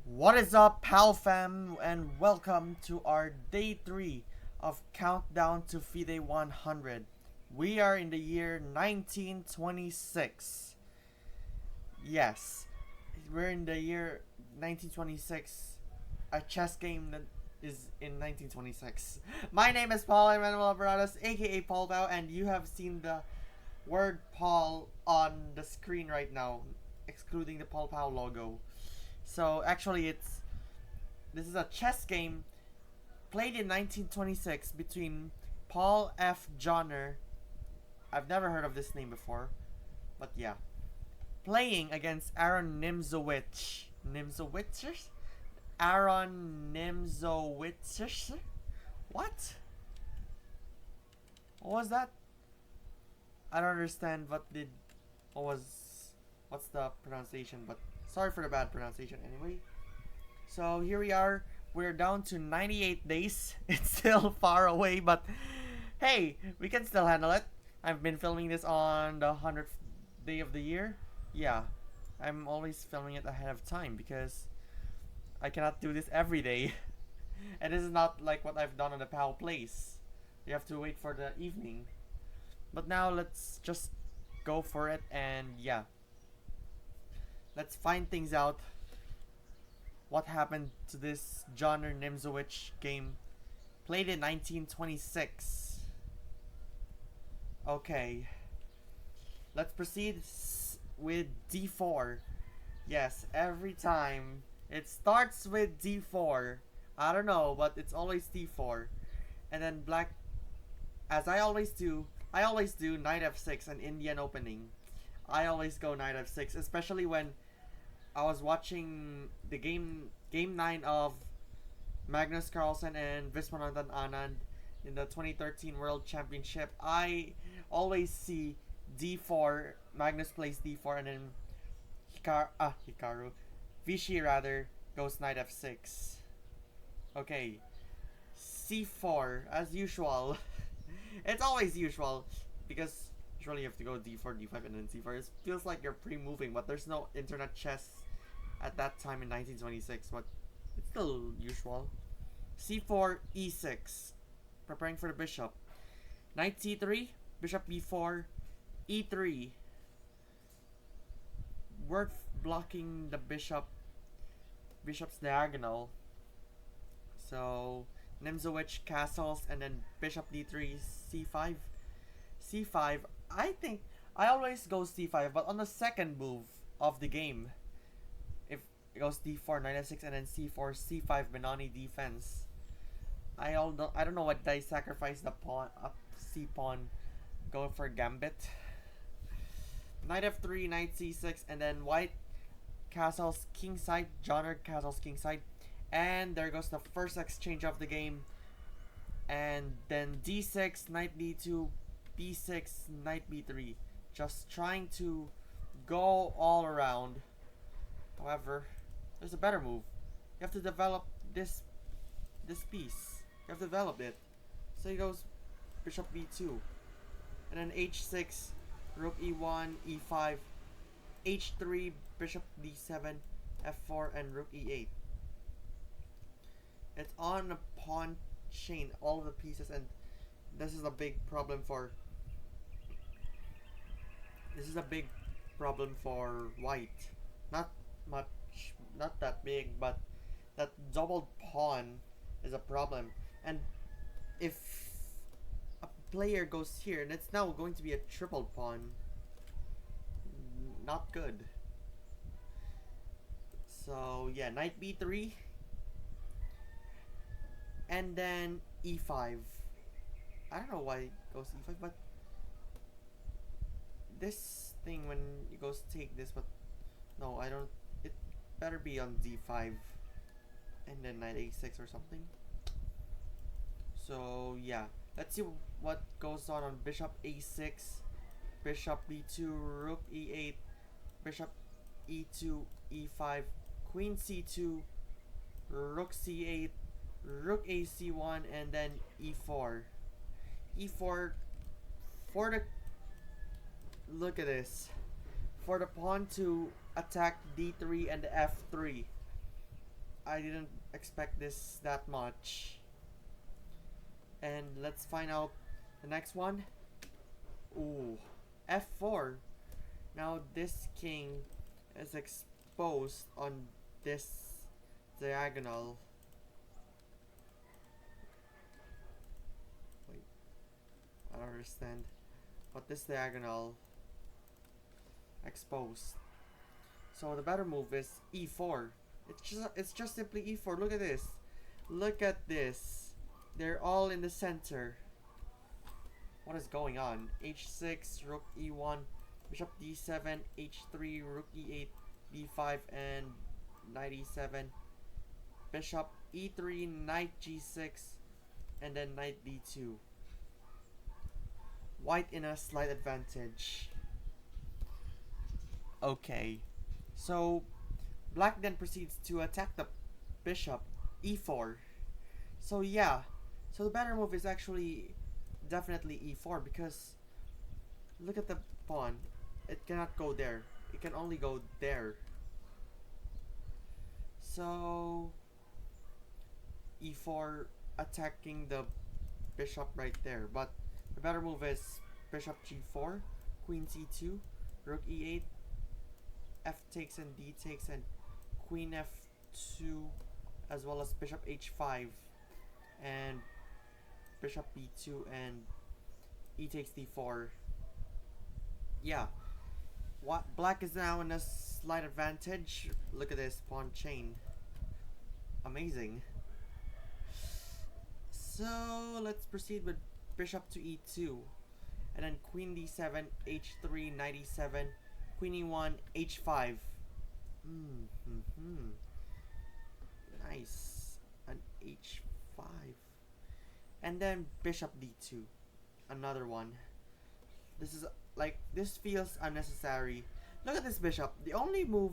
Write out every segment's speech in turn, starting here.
What is up, POW fam, and welcome to our day 3 of Countdown to FIDE 100. We are in the year 1926. Yes, we're in the year 1926, a chess game that is in 1926. My name is Paul Emmanuel Habaradas, aka Paul POW, and you have seen the word Paul on the screen right now, excluding the Paul POW logo. So actually this is a chess game played in 1926 between Paul F. Johnner, I've never heard of this name before, but yeah, playing against Aron Nimzowitsch. Aron Nimzowitsch? What? What was that? I don't understand what's the pronunciation, but sorry for the bad pronunciation anyway. So here we are. We're down to 98 days. It's still far away, but hey, we can still handle it. I've been filming this on the 100th day of the year. Yeah, I'm always filming it ahead of time because I cannot do this every day. And this is not like what I've done on the POW Place. You have to wait for the evening. But now let's just go for it, and yeah. Let's find things out. What happened to this Aron Nimzowitsch game played in 1926? Okay. Let's proceed with d4. Yes, every time it starts with d4. I don't know, but it's always d4. And then black, as I always do knight f6, an Indian opening. I always go knight f6, especially when I was watching the game 9 of Magnus Carlsen and Viswanathan Anand in the 2013 World Championship. I always see d4, Magnus plays d4, and then Vichy rather goes knight f6. Okay, c4 as usual. It's always usual because usually you have to go d4, d5, and then c4. It feels like you're pre-moving, but there's no internet chess at that time in 1926, but it's still usual. c4, e6, preparing for the bishop. Knight c3, bishop b4, e3. Worth blocking the bishop's diagonal. So Nimzowitsch castles, and then bishop d3, c5. c5, I think I always go c5, but on the second move of the game, if it goes d4, knight f6, and then c4, c5, Benoni defense. I don't know what I sacrifice the pawn, up c pawn, go for gambit. Knight f3, knight c6, and then white castles kingside, Johnner castles kingside, and there goes the first exchange of the game. And then d6, knight d2, b6, knight b3, just trying to go all around. However, there's a better move. You have to develop this piece. You have to develop it. So he goes bishop b2, and then h6, rook e1, e5, h3, bishop d7, f4, and rook e8. It's on a pawn chain, all of the pieces, and this is a big problem for white. Not that big, but that doubled pawn is a problem. And if a player goes here, and it's now going to be a triple pawn, not good. So yeah, knight b3, and then e5. I don't know why it goes e5, but this thing when it goes take this, but no, I don't. It better be on d5, and then knight a6 or something. So yeah, let's see what goes on bishop a6, bishop b2, rook e8, bishop e2, e5, queen c2, rook c8, rook ac1, and then e4. e4 For the... Look at this. For the pawn to attack d3 and f3. I didn't expect this that much. And let's find out the next one. Ooh, f4. Now this king is exposed on this diagonal. Wait, I don't understand. But this diagonal exposed. So the better move is e4. It's just simply e4. Look at this. Look at this. They're all in the center. What is going on? h6, rook e1, bishop d7, h3, rook e8, d5, and knight e7. Bishop e3, knight g6, and then knight d2. White in a slight advantage. Okay, so black then proceeds to attack the bishop e4. So yeah, so the better move is actually definitely e4 because look at the pawn. It cannot go there. It can only go there. So e4 attacking the bishop right there. But the better move is bishop g4, queen c2, rook e8, f takes and d takes, and queen f2, as well as bishop h5 and bishop b2 and e takes d4. Yeah, what black is now in a slight advantage. Look at this pawn chain. Amazing. So let's proceed with bishop to e2, and then queen d7, h3, knight e7, queen e1, h5. Nice. An h5. And then bishop d2. Another one. This is like, this feels unnecessary. Look at this bishop. The only move,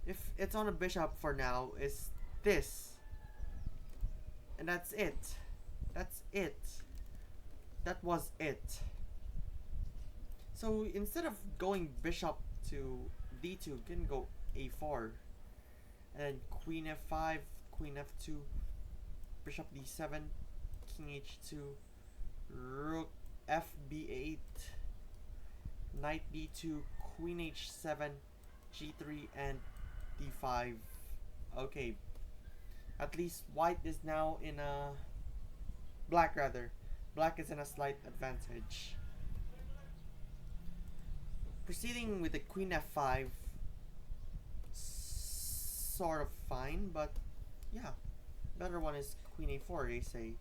if it's on a bishop for now, is this. And that's it. That's it. That was it. So instead of going bishop to d2, you can go a4. And then queen f5, queen f2, bishop d7, king h2, rook fb8, knight d2, queen h7, g3, and d5. Okay, at least white is now in a... black rather. Black is in a slight advantage. Proceeding with the queen f5, sort of fine, but yeah, better one is queen a4, they say.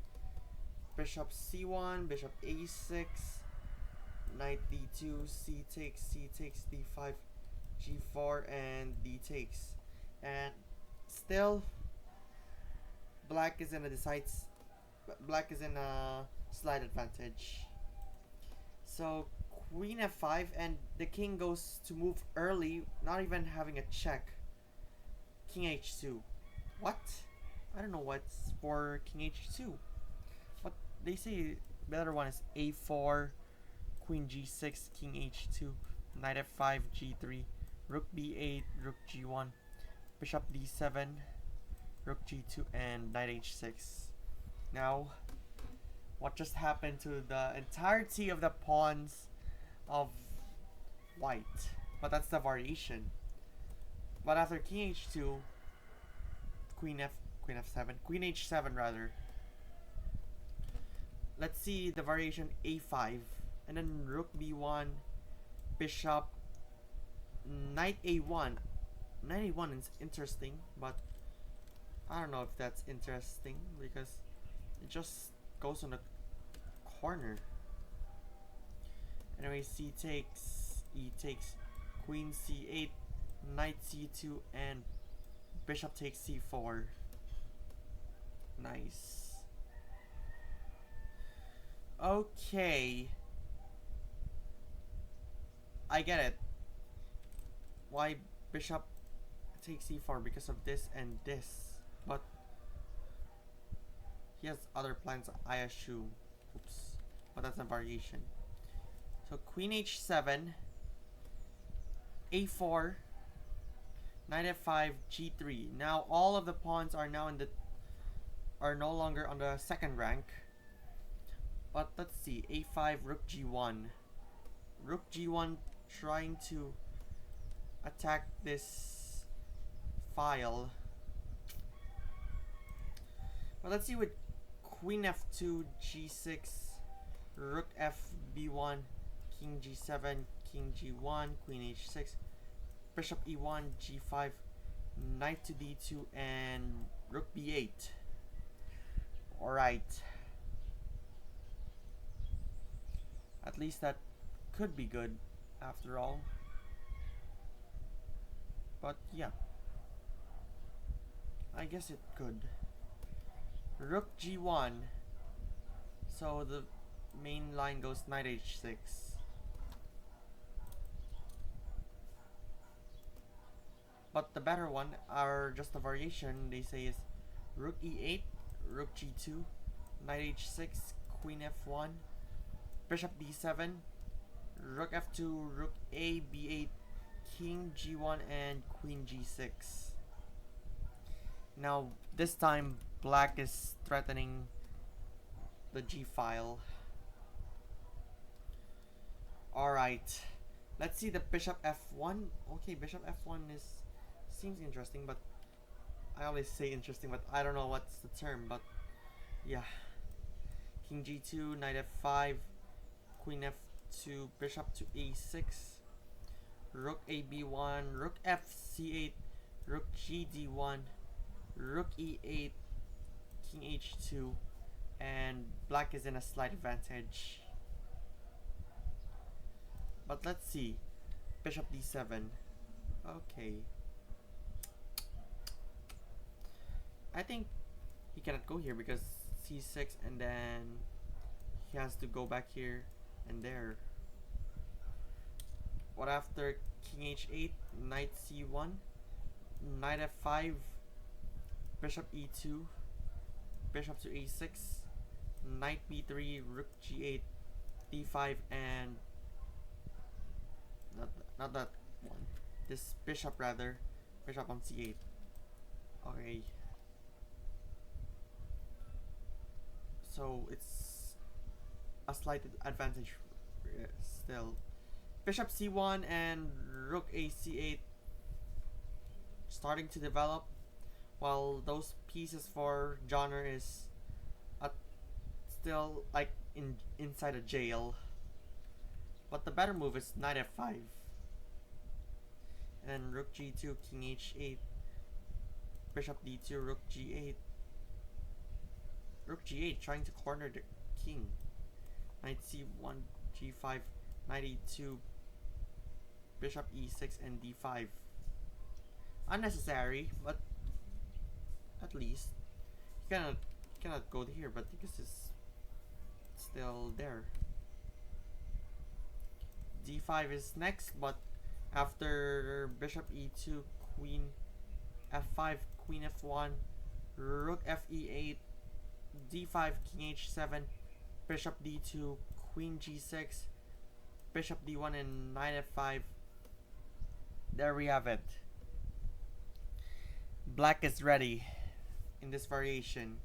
Bishop c1, bishop a6, knight d2, c takes, d5, g4, and d takes. And still, black is in a slight advantage. So queen f5, and the king goes to move early, not even having a check. King h2. What? I don't know what's for king h2. But they say better one is a4, queen g6, king h2, knight f5, g3, rook b8, rook g1, bishop d7, rook g2, and knight h6. Now, what just happened to the entirety of the pawns of white? But that's the variation. But after king h2, queen f7, queen h7 rather. Let's see the variation a5, and then rook b1, bishop, knight a1. Knight a1 is interesting, but I don't know if that's interesting because it just goes on the corner. Anyway, c takes, e takes, queen c8, knight c2, and bishop takes c4. Nice. Okay, I get it. Why bishop takes c4, because of this and this. But he has other plans, I assume. Oops. But that's a variation. So queen h7, a4, knight f5, g3. Now all of the pawns are now are no longer on the second rank. But let's see, a5, rook g1. Rook g1 trying to attack this file. But let's see with queen f2, g6, rook f b1, king g7, king g1, queen h6, bishop e1, g5, knight to d2, and rook b8. Alright. At least that could be good after all. But yeah, I guess it could. Rook g1. So the main line goes knight h6. But the better one, or just a variation, they say is rook e8, rook g2, knight h6, queen f1, bishop d7, rook f2, rook a, b8, king g1, and queen g6. Now this time black is threatening the g file. Alright, let's see the bishop f1. Okay, bishop f1 seems interesting, but I always say interesting, but I don't know what's the term. But yeah, king g2, knight f5, queen f2, bishop to a6, rook a b1, rook f c8, rook g d1, rook e8, king h2, and black is in a slight advantage. But let's see, bishop d7. Okay, I think he cannot go here because c6, and then he has to go back here and there. What after king h8, knight c1, knight f5, bishop e2, bishop to a6, knight b3, rook g8, d5, and not that one. This bishop rather, bishop on c8. Okay. So it's a slight advantage still. Bishop c1 and rook a c8 starting to develop, while those pieces for Johnner is still like inside a jail. But the better move is knight f5 and rook g2, king h8, bishop d2, rook g8, rook g8 trying to corner the king, knight c1, g5, knight e2, bishop e6, and d5. Unnecessary, but at least you cannot go here, but because it's still there. d5 is next, but after bishop e2, queen f5, queen f1, rook fe8, d5, king h7, bishop d2, queen g6, bishop d1, and knight f5. There we have it. Black is ready in this variation.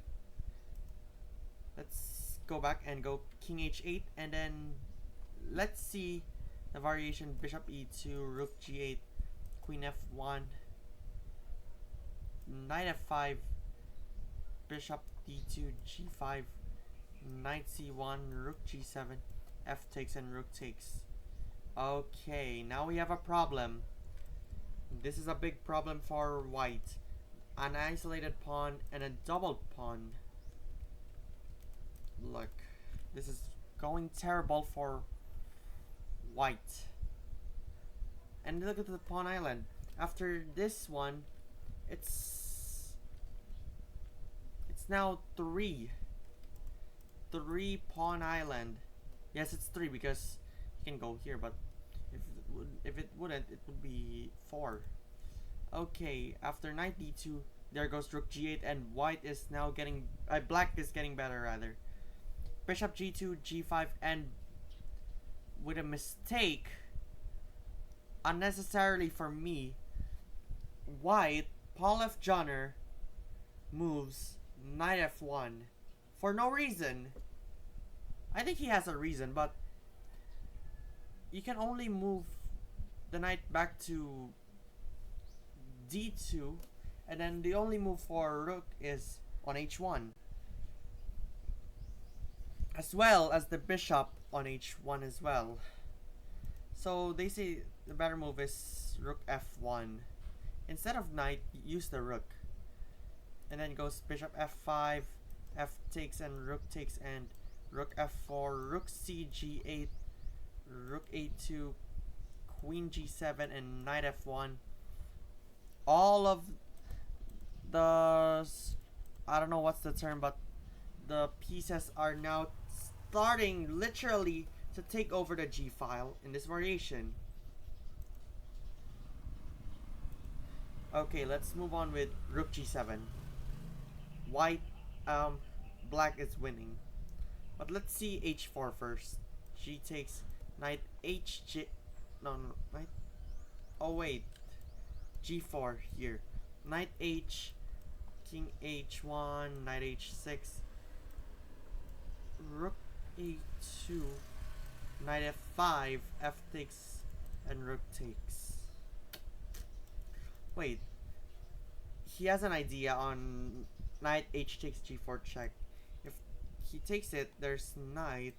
Let's go back and go king h8, and then let's see the variation bishop e2, rook g8, queen f1, knight f5, bishop d2, g5, knight c1, rook g7, f takes, and rook takes. Okay, now we have a problem. This is a big problem for white. An isolated pawn and a double pawn. Look, this is going terrible for white. And look at the pawn island. After this one, it's now three pawn island. Yes, it's 3 because you can go here, but if it wouldn't, it would be 4. Okay, after knight d2, there goes rook g8, and white is now getting black is getting better rather. Bishop g2, g5, and with a mistake, unnecessarily for me, white, Paul F. Johnner moves knight f1 for no reason. I think he has a reason, but you can only move the knight back to d2, and then the only move for rook is on h1, as well as the bishop on h1 as well. So they say the better move is rook f1. Instead of knight, use the rook. And then goes bishop f5, f takes and rook takes, and rook f4, rook c g8, rook a2, queen g7, and knight f1. All of the, I don't know what's the term, but the pieces are now starting literally to take over the g file in this variation. Okay, let's move on with rook g7. White, black is winning. But let's see h4 first. G takes, knight hj, no, knight, oh wait, g4 here. Knight h, king h1, knight h6, rook a2, knight f5, f takes, and rook takes. Wait, he has an idea on knight h takes g4 check. If he takes it, there's knight,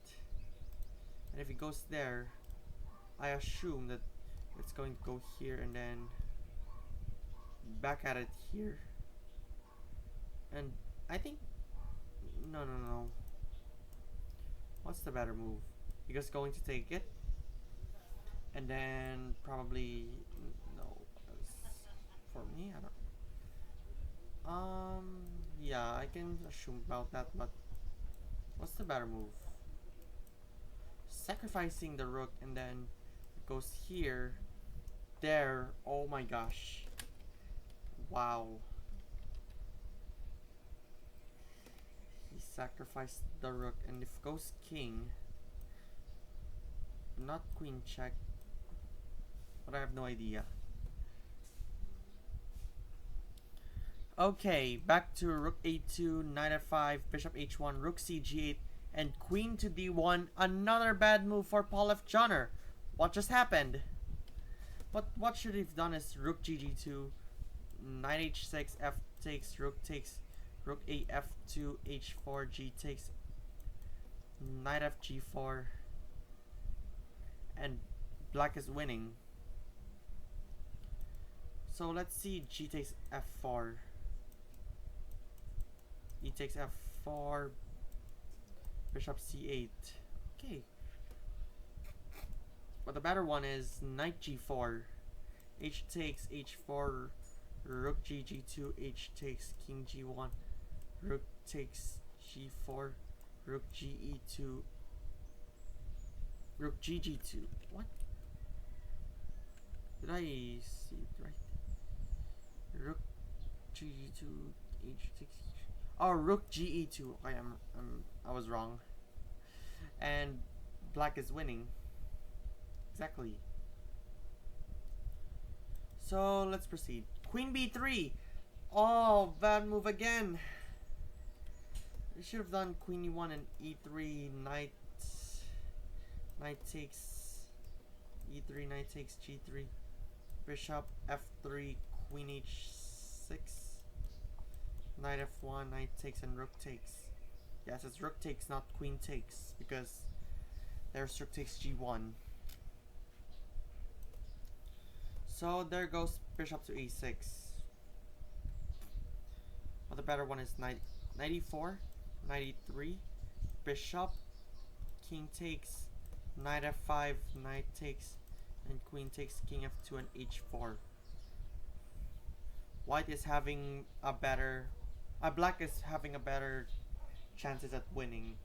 and if he goes there, I assume that it's going to go here and then back at it here. And I think, no. What's the better move? You're just going to take it, and then probably, no, for me, I don't. Yeah, I can assume about that, but what's the better move? Sacrificing the rook, and then it goes here, there. Oh my gosh. Wow. He sacrificed the rook, and if goes king, not queen check, but I have no idea. Okay, back to rook a2, knight f5, bishop h1, rook c g8, and queen to d1. Another bad move for Paul F. Johnner. What just happened? But what should he have done is rook gg2, knight h6, f takes, rook a f2, h4, g takes, knight f g4, and black is winning. So let's see g takes f4. E takes f4, bishop c8. Okay. But the better one is knight g4. H takes h4, rook g2, h takes king g1, rook takes g4, rook ge2, rook gg2. What? Did I see it right? Rook g2, h takes. Oh, rook ge2. I was wrong. And black is winning. Exactly. So let's proceed. Queen b3. Oh, bad move again. I should have done queen e1 and e3. Knight takes e3. Knight takes g3. Bishop f3. Queen h6. Knight f1, knight takes, and rook takes. Yes, it's rook takes, not queen takes, because there's rook takes g1. So there goes bishop to a6. Well, the better one is knight e4, knight e3, bishop, king takes, knight f5, knight takes, and queen takes, king f2, and h4. White is having a better, black is having a better chances at winning.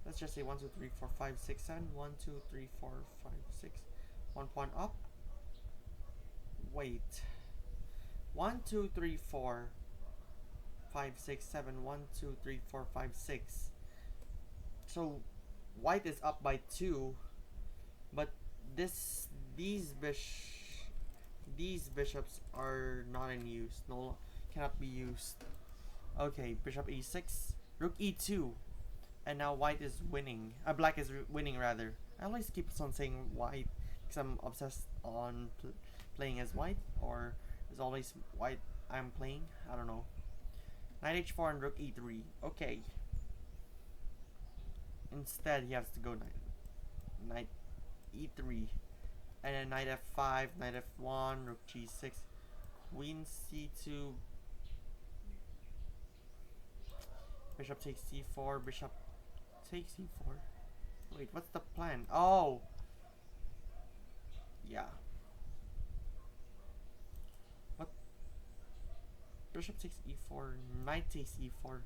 Let's just say 1, 2, 3, 4, 5, 6, 7. 1, 2, 3, 4, 5, 6. 1 pawn up. Wait. 1, 2, 3, 4, 5, 6, 7. 1, 2, 3, 4, 5, 6. So white is up by 2, but this these bishops are not in use. No, cannot be used. Okay, bishop e6, rook e2, and now white is winning. Black is winning rather. I always keep on saying white because I'm obsessed on playing as white, or is always white I'm playing. I don't know. Knight h4 and rook e3. Okay. Instead, he has to go knight e3, and then knight f5, knight f1, rook g6, queen c2, bishop takes c4, bishop takes c4. Wait, what's the plan? Oh! Yeah. What? Bishop takes e4, knight takes e4,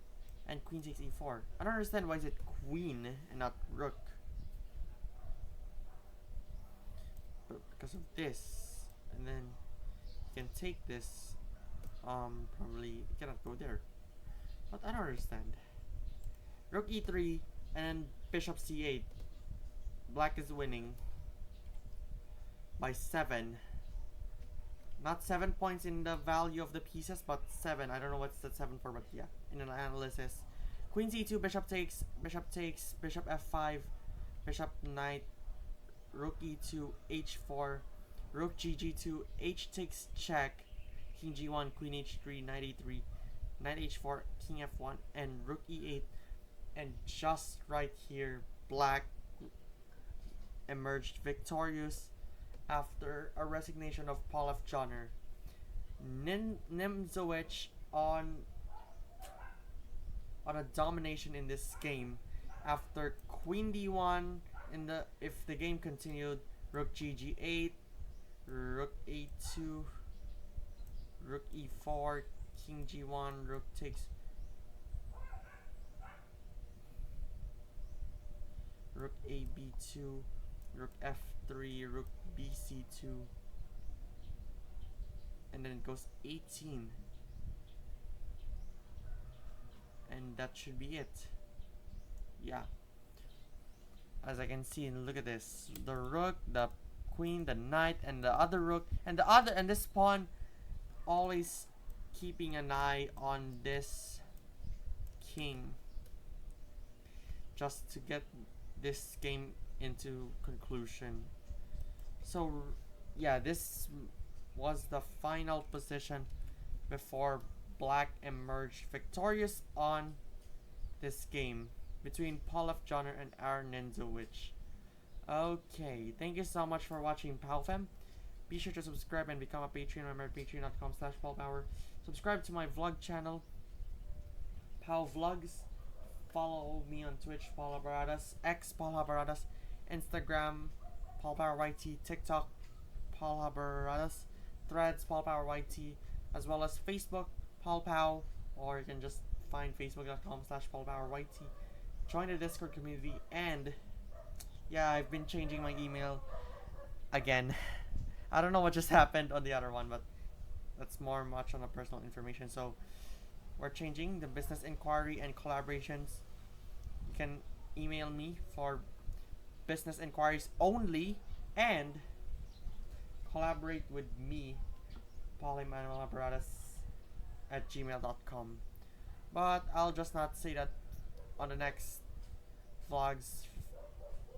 and queen takes e4. I don't understand why is it queen and not rook. But because of this, and then you can take this. Probably you cannot go there. But I don't understand. Rook e3 and bishop c8. Black is winning by 7. Not 7 points in the value of the pieces, but 7. I don't know what's that 7 for, but yeah, in an analysis. Queen c2, bishop takes, bishop f5, bishop knight, rook e2, h4, rook gg2, h takes check, king g1, queen h3, knight e3, knight h4, king f1, and rook e8. And just right here, black emerged victorious after a resignation of Paul POW. Nimzowitsch on a domination in this game after queen d1 in the if the game continued, rook gg8, rook a2, rook e4, king g1, rook takes, rook a b2, rook f3, rook bc2, and then it goes 18, and that should be it. Yeah, as I can see, and look at this, the rook, the queen, the knight, and the other rook, and this pawn, always keeping an eye on this king just to get this game into conclusion. So yeah, this was the final position before black emerged victorious on this game between Paul POW and Aron Nimzowitsch. Okay, thank you so much for watching POW. Be sure to subscribe and become a Patreon member at patreon.com/PaulPower. Subscribe to my vlog channel, POW Vlogs. Follow me on Twitch, Paul Habaradas, X Paul Habaradas, Instagram, Paul Power YT, TikTok, Paul Habaradas, Threads, Paul Power YT, as well as Facebook, Paul POW, or you can just find facebook.com/PaulPowerYT. Join the Discord community, and yeah, I've been changing my email again. I don't know what just happened on the other one, but that's much on the personal information. So we're changing the business inquiry and collaborations. You can email me for business inquiries only and collaborate with me, Paul Emmanuel Habaradas at gmail.com. But I'll just not say that on the next vlogs,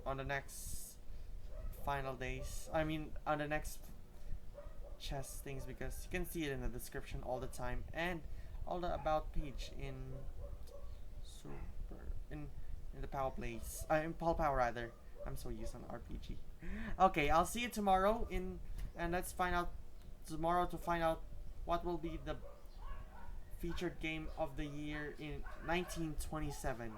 on the next final days. I mean, on the next chess things, because you can see it in the description all the time, and all the about page in the POW place. In Paul POW rather. I'm so used on RPG. Okay, I'll see you tomorrow and let's find out tomorrow to find out what will be the featured game of the year in 1927.